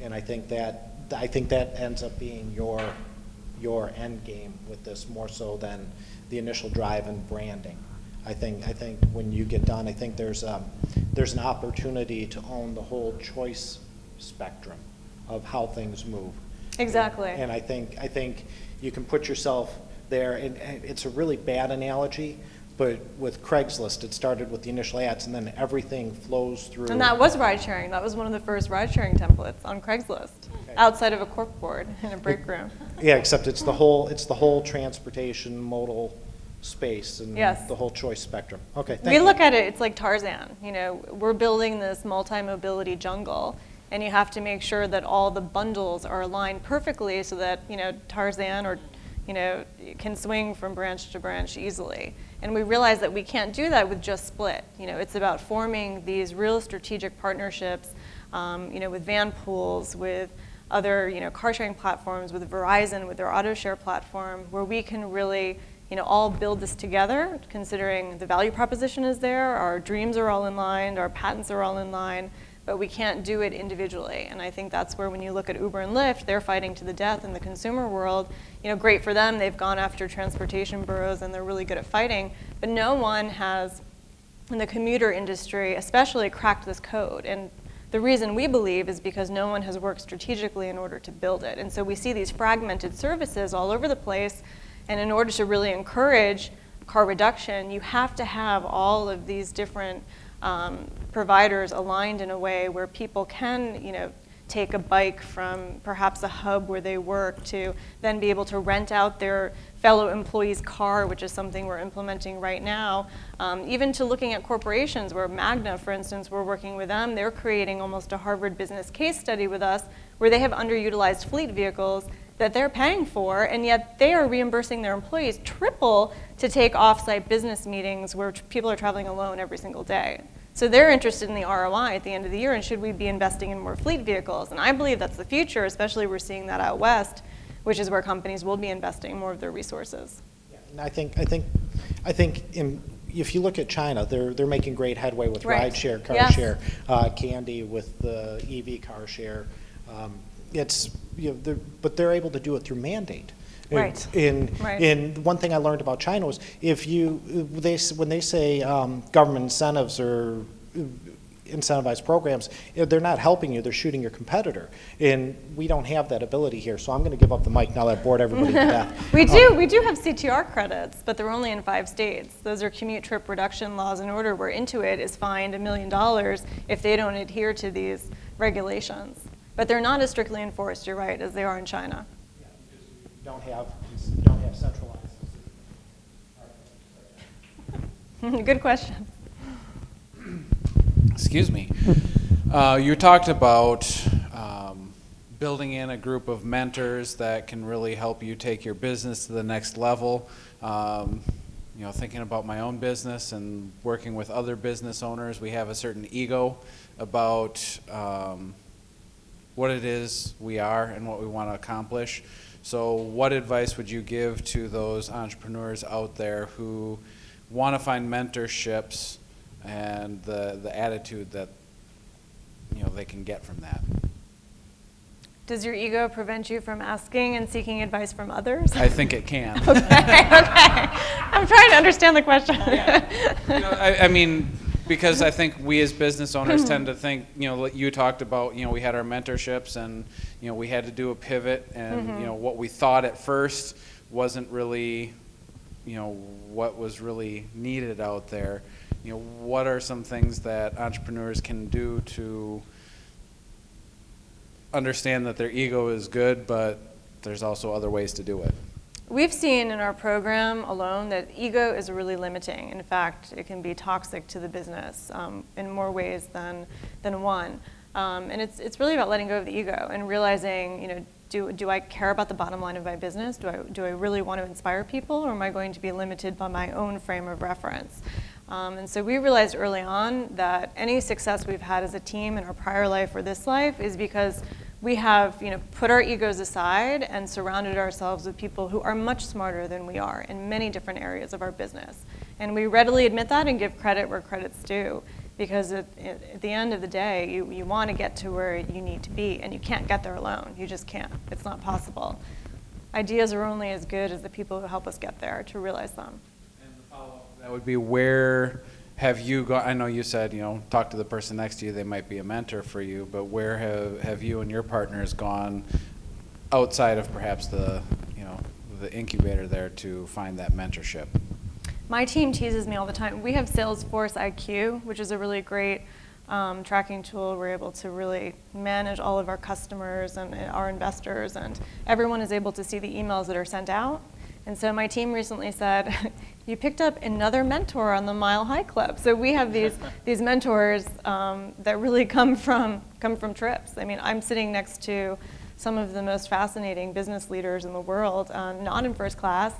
D: and I think that ends up being your end game with this more so than the initial drive and branding. I think when you get done, I think there's an opportunity to own the whole choice spectrum of how things move.
C: Exactly.
D: And I think you can put yourself there, and it's a really bad analogy, but with Craigslist, it started with the initial ads, and then everything flows through.
C: And that was ride sharing. That was one of the first ride sharing templates on Craigslist, outside of a corkboard in a break room.
D: Yeah, except it's the whole transportation modal space and
C: Yes.
D: the whole choice spectrum. Okay, thank
C: We
D: you.
C: look at it, it's like Tarzan. You know, we're building this multi-mobility jungle, and you have to make sure that all the bundles are aligned perfectly so that, you know, Tarzan or, you know, can swing from branch to branch easily. And we realize that we can't do that with just Split. You know, it's about forming these real strategic partnerships, you know, with van pools, with other, you know, car sharing platforms, with Verizon, with their auto share platform, where we can really, you know, all build this together, considering the value proposition is there, our dreams are all in line, our patents are all in line, but we can't do it individually. And I think that's where when you look at Uber and Lyft, they're fighting to the death in the consumer world. You know, great for them, they've gone after transportation boroughs and they're really good at fighting, but no one has, in the commuter industry especially, cracked this code. And the reason we believe is because no one has worked strategically in order to build it. And so we see these fragmented services all over the place, and in order to really encourage car reduction, you have to have all of these different providers aligned in a way where people can, you know, take a bike from perhaps a hub where they work to then be able to rent out their fellow employee's car, which is something we're implementing right now, even to looking at corporations where Magna, for instance, we're working with them. They're creating almost a Harvard business case study with us where they have underutilized fleet vehicles that they're paying for, and yet they are reimbursing their employees triple to take off-site business meetings where people are traveling alone every single day. So they're interested in the ROI at the end of the year, and should we be investing in more fleet vehicles? And I believe that's the future, especially we're seeing that out west, which is where companies will be investing more of their resources.
D: Yeah, and I think if you look at China, they're making great headway with
C: Right.
D: ride share, car
C: Yes.
D: share, Candy with the EV car share. It's, you know, but they're able to do it through mandate.
C: Right.
D: And one thing I learned about China was when they say government incentives or incentivized programs, they're not helping you, they're shooting your competitor. And we don't have that ability here, so I'm going to give up the mic now that I've bored everybody to death.
C: We do have CTR credits, but they're only in 5 states. Those are commute trip reduction laws in order where Intuit is fined $1 million if they don't adhere to these regulations. But they're not as strictly enforced, you're right, as they are in China.
D: Don't have centralized.
C: Good question.
E: Excuse me. You talked about building in a group of mentors that can really help you take your business to the next level. You know, thinking about my own business and working with other business owners, we have a certain ego about what it is we are and what we want to accomplish. So what advice would you give to those entrepreneurs out there who want to find mentorships and the attitude that, you know, they can get from that?
C: Does your ego prevent you from asking and seeking advice from others?
E: I think it can.
C: Okay. I'm trying to understand the question.
E: You know, I mean, because I think we as business owners tend to think, like you talked about, we had our mentorships and, we had to do a pivot and, what we thought at first wasn't really, what was really needed out there. What are some things that entrepreneurs can do to understand that their ego is good, but there's also other ways to do it?
C: We've seen in our program alone that ego is really limiting. In fact, it can be toxic to the business in more ways than one. And it's really about letting go of the ego and realizing, do I care about the bottom line of my business? Do I really want to inspire people, or am I going to be limited by my own frame of reference? And so we realized early on that any success we've had as a team in our prior life or this life is because we have, put our egos aside and surrounded ourselves with people who are much smarter than we are in many different areas of our business. And we readily admit that and give credit where credit's due, because at the end of the day, you want to get to where you need to be, and you can't get there alone. You just can't. It's not possible. Ideas are only as good as the people who help us get there to realize them.
E: And the follow-up, that would be, where have you gone? I know you said, talk to the person next to you, they might be a mentor for you, but where have you and your partners gone outside of perhaps the incubator there to find that mentorship?
C: My team teases me all the time. We have Salesforce IQ, which is a really great tracking tool. We're able to really manage all of our customers and our investors, and everyone is able to see the emails that are sent out. And so my team recently said, you picked up another mentor on the Mile High Club. So we have these mentors that really come from trips. I mean, I'm sitting next to some of the most fascinating business leaders in the world, not in first class,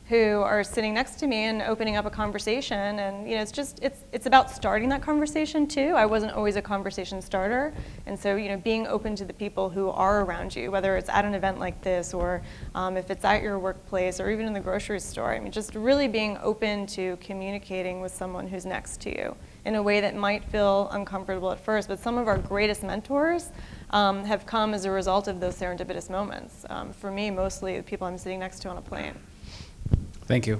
C: who are sitting next to me and opening up a conversation. And it's about starting that conversation too. I wasn't always a conversation starter. And so being open to the people who are around you, whether it's at an event like this, or if it's at your workplace, or even in the grocery store. I mean, just really being open to communicating with someone who's next to you in a way that might feel uncomfortable at first. But some of our greatest mentors have come as a result of those serendipitous moments. For me, mostly the people I'm sitting next to on a plane.
E: Thank you.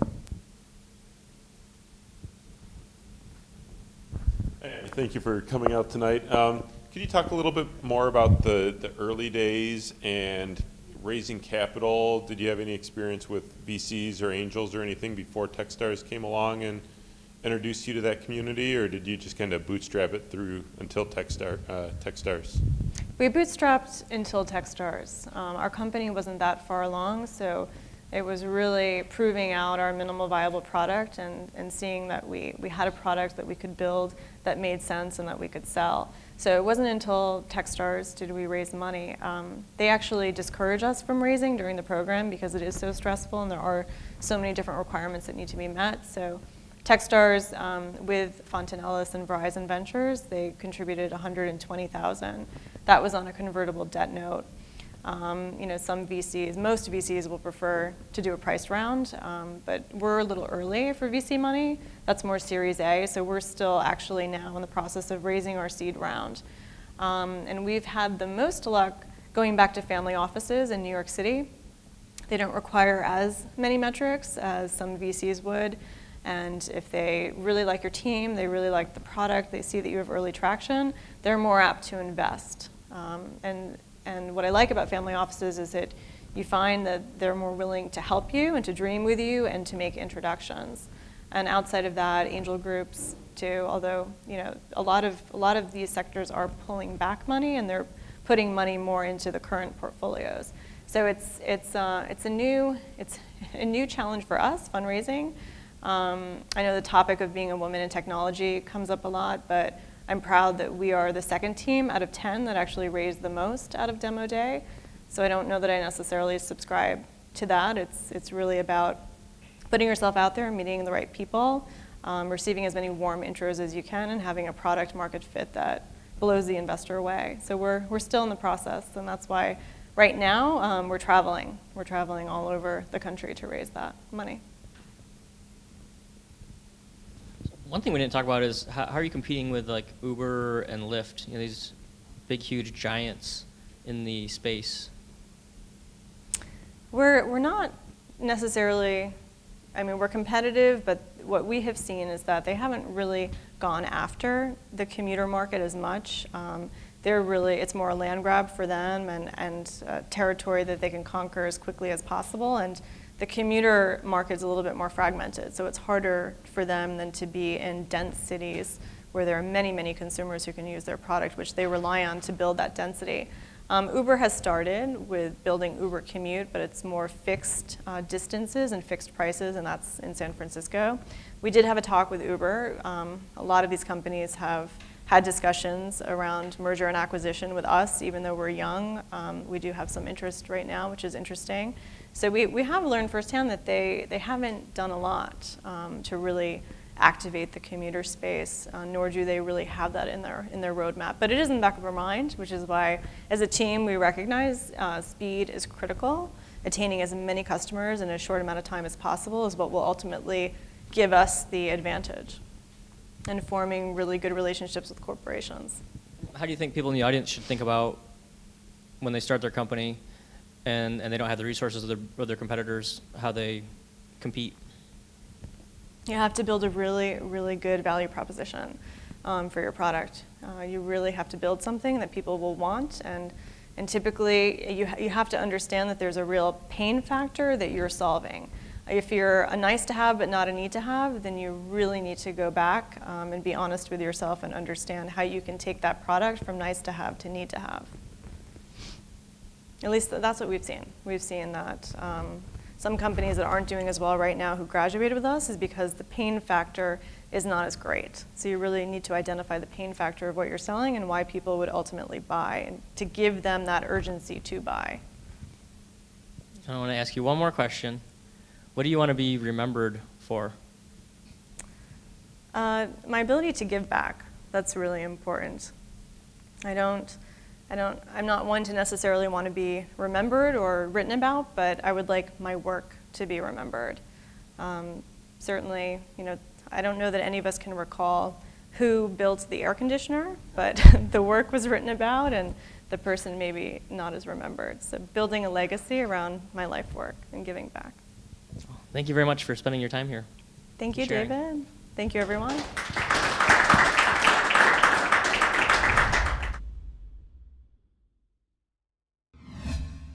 F: Hey, thank you for coming out tonight. Could you talk a little bit more about the early days and raising capital? Did you have any experience with VCs or angels or anything before Techstars came along and introduced you to that community, or did you just kind of bootstrap it through until Techstars?
C: We bootstrapped until Techstars. Our company wasn't that far along, so it was really proving out our minimal viable product and seeing that we had a product that we could build that made sense and that we could sell. So it wasn't until Techstars did we raise money. They actually discourage us from raising during the program because it is so stressful and there are so many different requirements that need to be met. So Techstars, with Fontanellis and Verizon Ventures, they contributed $120,000. That was on a convertible debt note. Some VCs, most VCs will prefer to do a priced round, but we're a little early for VC money. That's more Series A, so we're still actually now in the process of raising our seed round. And we've had the most luck going back to family offices in New York City. They don't require as many metrics as some VCs would. And if they really like your team, they really like the product, they see that you have early traction, they're more apt to invest. And what I like about family offices is that you find that they're more willing to help you and to dream with you and to make introductions. And outside of that, angel groups too, although a lot of these sectors are pulling back money and they're putting money more into the current portfolios. So it's a new challenge for us, fundraising. I know the topic of being a woman in technology comes up a lot, but I'm proud that we are the second team out of 10 that actually raised the most out of Demo Day. So I don't know that I necessarily subscribe to that. It's really about putting yourself out there, meeting the right people, receiving as many warm intros as you can, and having a product market fit that blows the investor away. So we're still in the process, and that's why right now we're traveling. We're traveling all over the country to raise that money.
B: One thing we didn't talk about is how are you competing with like Uber and Lyft, these big, huge giants in the space?
C: We're not necessarily I mean, we're competitive, but what we have seen is that they haven't really gone after the commuter market as much. It's more a land grab for them and territory that they can conquer as quickly as possible. And the commuter market is a little bit more fragmented, so it's harder for them than to be in dense cities where there are many, many consumers who can use their product, which they rely on to build that density. Uber has started with building Uber Commute, but it's more fixed distances and fixed prices, and that's in San Francisco. We did have a talk with Uber. A lot of these companies have had discussions around merger and acquisition with us, even though we're young. We do have some interest right now, which is interesting. So we have learned firsthand that they haven't done a lot to really activate the commuter space, nor do they really have that in their roadmap. But it is in the back of our mind, which is why, as a team, we recognize speed is critical. Attaining as many customers in a short amount of time as possible is what will ultimately give us the advantage, and forming really good relationships with corporations.
B: How do you think people in the audience should think about when they start their company and they don't have the resources of their competitors, how they compete?
C: You have to build a really, really good value proposition for your product. You really have to build something that people will want, and typically you have to understand that there's a real pain factor that you're solving. If you're a nice to have but not a need to have, then you really need to go back and be honest with yourself and understand how you can take that product from nice to have to need to have. At least that's what we've seen. We've seen that some companies that aren't doing as well right now who graduated with us is because the pain factor is not as great. So you really need to identify the pain factor of what you're selling and why people would ultimately buy, and to give them that urgency to buy.
B: I want to ask you one more question. What do you want to be remembered for?
C: My ability to give back. That's really important. I'm not one to necessarily want to be remembered or written about, but I would like my work to be remembered. Certainly, I don't know that any of us can recall who built the air conditioner, but the work was written about, and the person maybe not as remembered. So building a legacy around my life work and giving back.
B: Thank you very much for spending your time here.
C: Thank you,
B: Sharing.
C: David. Thank you, everyone.